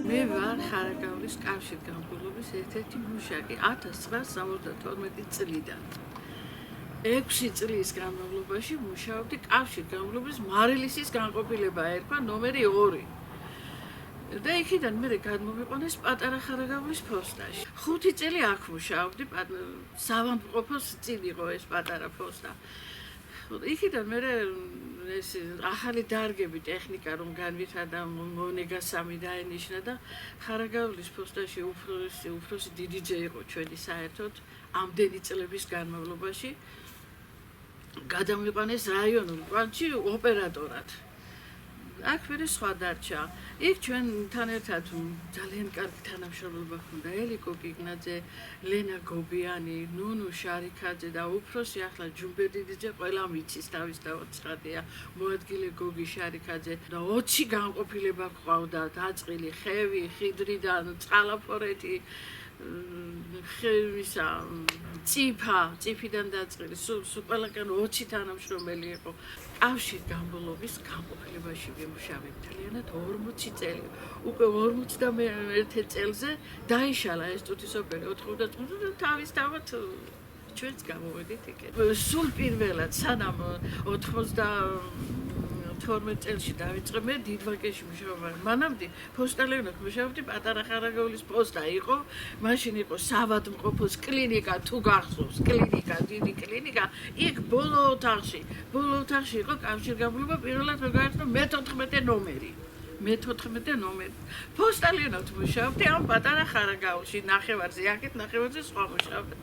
მე ვარ ხარაგაულის კავშირგაბმულობის ერთ-ერთი მუშაკი 1972 წლიდან. 6 წლის განმავლობაში მუშაობდი კავშირგაბმულობის მარილისის განყოფილება ერქვა ნომერი 2. და იქიდან მე გადმომიყვანეს პატარა ხარაგაულის ფოსტაში. 5 წელი აქ მუშაობდი, სავანმყოფოს წინ იყო ეს პატარა ფოსტა. იქიდან მე ეს ახალი დარგები ტექნიკა რომ განვითარდა, მონეგა სამი დაენიშნა და ხარაგაულის ფოსტაში უფროსი დიდი ძე იყო ჩვენი საერთოდ ამდენი წლების განმავლობაში. გადამიყვანეს რაიონულ პლანში ოპერატორად. აქ მე სხვა დარჩა. იქ ჩვენთან ერთად ძალიან კარგი თანამშრომლობა ჰქონდა ელიკო კიკნაძე, ლენა გობიანი, ნუნუ შარიქაძე და უფროსი ახლა ჯუმბედიძე ყველა მიცის თავისთავად ცხადია. მოადგილე გოგი შარიქაძე და 20 განყოფილება ყავდა, დაწყილი ხევი, ხიდრიდან, წყალაფორეთი, ხევისა, წიფიდან დაწყილი, სულ ყველგან 20 თანამშრომელი იყო. კავშირგაბმულობის განყოფილებაში ვიმუშავე მთლიანად 40 წელი. უკვე 51 წელზე დაიშალა ეს თუთისოფერი 90 და თავისთავად ჩვენც გამოვედით იქ. სულ პირველად სანამ 92 წელში დავიწყე მე დიდვაკეში მუშაობა. მანამდე ფოსტალიონად მუშაობდი, პატარა ხარაგაულის პოსტა იყო, მაშინ იყო სავადმყოფოს კლინიკა, თუ გახსოვს, კლინიკა, დიდი კლინიკა, იქ ბოლო ოთახში იყო კავშირგაბმულობა, პირველად რო გაერთო მე-14 ნომერი. მე-14 ნომერი. ფოსტალიონად მუშაობდი ამ პატარა ხარაგაულში, ნახევარზე, აქეთ ნახევარზე სხვა მუშაობდი.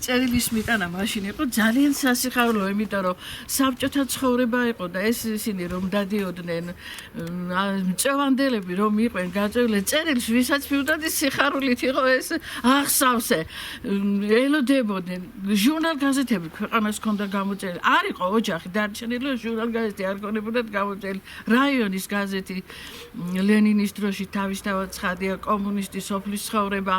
წერილის მიტანა მაშინ იყო ძალიან სასიხარულო, იმიტომ რომ საბჭოთა ცხოვრება იყო და ეს ისინი რომ დადიოდნენ მწევანდელები რომ იყვნენ გაწეული წერილს, ვისაც მიუდადი სიხარულით იყო ეს აღსავსე. ელოდებოდნენ ჟურნალ გაზეთები ქვეყანას ჰქონდა გამოწერილი. არ იყო ოჯახი დარჩენილი, ჟურნალ გაზეთი არ ქონებოდათ გამოწერილი. რაიონის გაზეთი ლენინის დროში თავისთავად ცხადია, კომუნისტი სოფლის ცხოვრება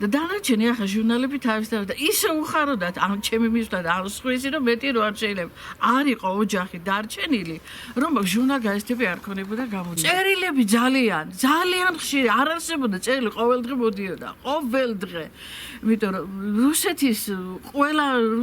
და დანარჩენი ახლა ჟურნალები თავისთავად და ისე უხაროდათ ამ ჩემი მისვლად ამ სხვისი რომ მეტი რო არ შეიძლება არ იყო ოჯახი დარჩენილი რომ ჟურნალ გაზეთები არ ქონებოდა გამოწერილი. წერილები ძალიან ხშირი არ არსებობდა წერილი ყოველ დღე მოდიოდა ყოველ დღე. იმიტომ რომ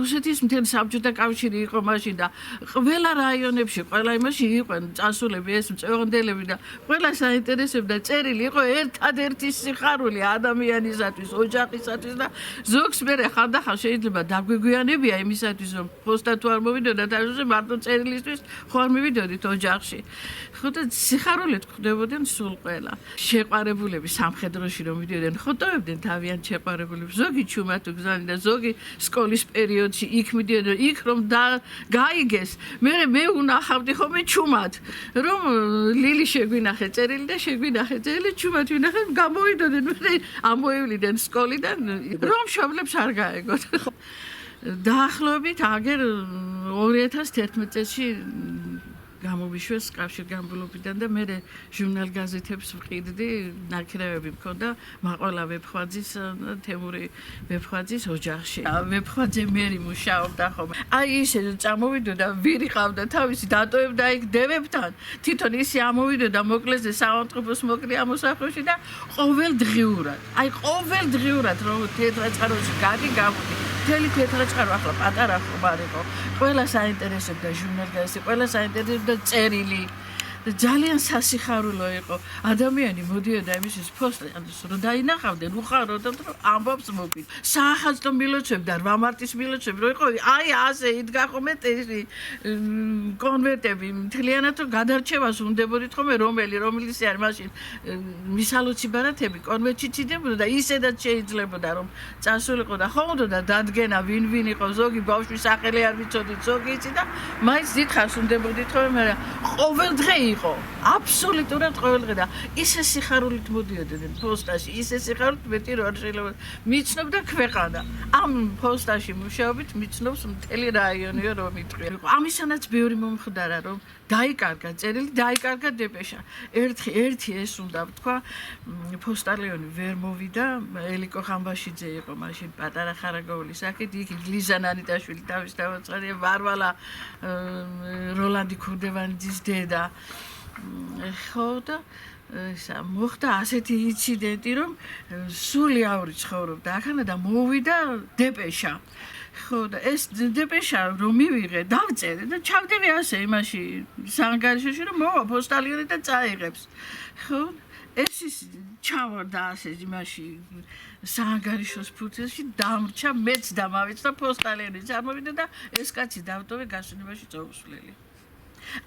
რუსეთის მთელი საბჭოთა კავშირი იყო მაშინ და ყველა რაიონებში ყველა იმაში იყვნენ წასულები ეს მწევანდელები და ყველა საინტერესებდა წერილი იყო ერთადერთი სიხარული ადამიანისათვის, ოჯახისათვის და ზოგს მე ხანდახან შეიძლება დაგვიგვიანებია იმისათვის რომ პოსტა თუ არ მოვიდოდა თავზე მარტო წერილისთვის ხო არ მივიდოდით ოჯახში. ხო და სიხარულით ხვდებოდნენ სულ ყველა. შეყვარებულები სამხედროში რომ მიდიოდნენ, ხო ტოვებდნენ თავიანთ შეყვარებულებს. ზოგი ჩუმად უგზავნი და ზოგი სკოლის პერიოდში იქ მიდიოდნენ, იქ რომ გაიგეს. მე უნახავდი ხოლმე ჩუმად, რომ ლილი შეგვინახე წერილი და შეგვინახე წერილი ჩუმად ვინახე, გამოვიდოდნენ, ამოევლიდან სკოლიდან, რომ მშობლებს არ გაეგოთ. დაახლოებით აგერ 2011 წელში გამოვიშვეს კავშირგაბმულობიდან და მე ჟურნალ გაზეთებს ვყიდდი, ნაკრებები მქონდა მაყოლა ვეფხვაძის, თემური ვეფხვაძის ოჯახში. ვეფხვაძე მერი მუშაობდა ხოლმე. აი ისე წამოვიდოდა, ვირი ყავდა თავისი, დატოვებდა იქ დევებთან. თვითონ ისე ამოვიდოდა მოკლეზე საავადმყოფოს მოკლე ამოსახლოში და ყოველდღიურად რომ თეთრაწყაროში გადი გამოდი. მთელი თეთრაწყარო ახლა პატარა ხომ არ იყო. ყველა საინტერესებდა ჟურნალ გაზეთი, ყველა საინტერესებდა წერილი. ძალიან სასიხარულო იყო. ადამიანი მოდიოდა იმისთვის ფოსტს რომ დაინახავდნენ, უხაროდათ რომ ამბობს მოგვით. საახალწლო მილოცვები და 8 მარტის მილოცვები რო იყო, აი ასე იდგა ხოლმე კონვერტები, მთლიანად რომ გადარჩევას უნდებოდით ხოლმე რომლის არ მაშინ მისალოცი ბარათები კონვერტში ჩიდებოდა და ისედაც შეიძლებოდა რომ წასულიყო და ხომდოდა დადგენა ვინ იყო, ზოგი ბავშვის სახელი არ ვიცოდით, ზოგი იცი და მაინც დიდხანს უნდებოდით ხოლმე, მაგრამ ყოველ დღე იყო აბსოლუტურად ყოველ დღე და ისე სიხარულით მოდიოდნენ ფოსტაში, ისე სიხარულით მეტი რო არ შეიძლება მიცნობდა ქვეყანა. ამ ფოსტაში მუშაობით მიცნობს მთელი რაიონიო რომ იტყვია. ამისანაც ბევრი მომხდარა რომ დაიკარგა წერილი, დაიკარგა დეპეშა. ერთი ეს უნდა ვთქვა, ფოსტალიონი ვერ მოვიდა, ელიკო ხამბაშიძე იყო მაშინ პატარა ხარაგაულის აქეთ, იქ ლიზა ნანიტაშვილი თავისთავად ცხადია, ვარვალა როლანდი ქურდევანიძის დედა. ხო და მოხდა ასეთი ინციდენტი, რომ სული ავრი ცხოვრობდა ახლა და მოვიდა დეპეშა. ხო და ეს დეპეშა რომ მივიღე, დავწერე და ჩავდივი ასე იმაში საანგარიშოში, რომ მოვა პოსტალიონი და წაიღებს. ხო ეს ის ჩავარდა ასე იმაში საანგარიშოს ფურცელში დამრჩა, მეც დამავიწყდა პოსტალიონი წარმოვიდა და ეს კაცი დავტოვე გასვენებაში წაუსვლელი.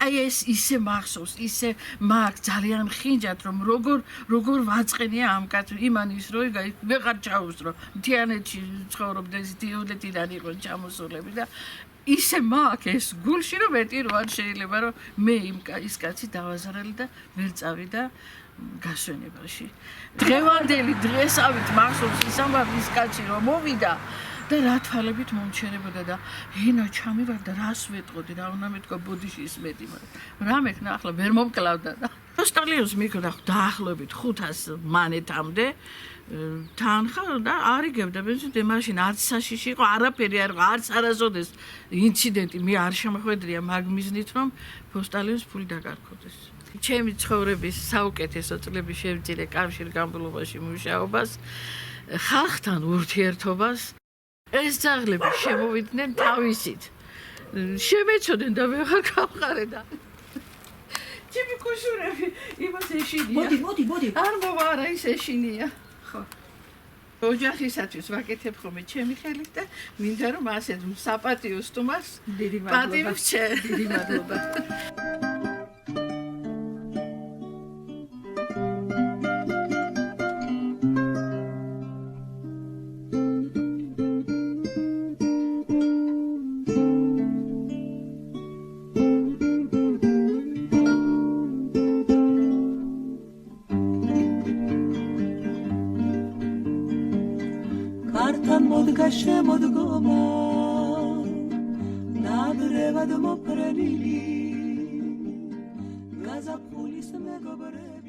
აი ეს ისე მახსოვს, ისე მაგ ძალიან ხინჯად რომ როგორ ვაწყენია ამ კაცს იმანის რო ვეღარ ჩაუსწრო მთიანეთში ცხოვრობდა ეს დიოლეტიდან იყო ჩამოსულები და ისე მაგ ეს გულში რომ მეტი რო არ შეიძლება რომ მე ის კაცი დავაზარალი და ვერ წავიდა გასვენებაში. დღევანდელი დღესავით მახსოვს ის ამბავი ის კაცი რომ მოვიდა და რა თვალებით მომჩერებოდა და ენა ჩამივარ და რას ვეტყოდი რა უნდა მეთქვა ბოდიში ისმედი რა მექნა ახლა ვერ მომკლავდა და პოსტალიონს მიქნა დაახლოებით 500 მანეთამდე თანხა და არიგებდა ბენზინი მაშინ არც საშიში იყო არაფერი არ იყო არც არასოდეს ინციდენტი მე არ შემოხვედრია მაგ მიზნით რომ პოსტალიონს ფული დაკარგოდეს ჩემი ცხოვრების საუკეთესო წლები შევძირე კავშირგაბმულობაში მუშაობას ხალხთან ურთიერთობას ეს ძაღლები შემოვიდნენ თავისით. შემეწოდნენ და ვეღარ გავყარე და ჩემი კუშურები იმას ეშინია. მოდი. არ მოვა არა ის ეშინია. ხო. ოჯახისათვის ვაკეთებ ხოლმე ჩემი ხელით და მინდა რომ ასე საპატიო სტუმარს პატივი ვჩე. დიდი მადლობა. Kartan modga შემოდგომა ნადრევად მოფრენილი გაზაფხულის მეგობრები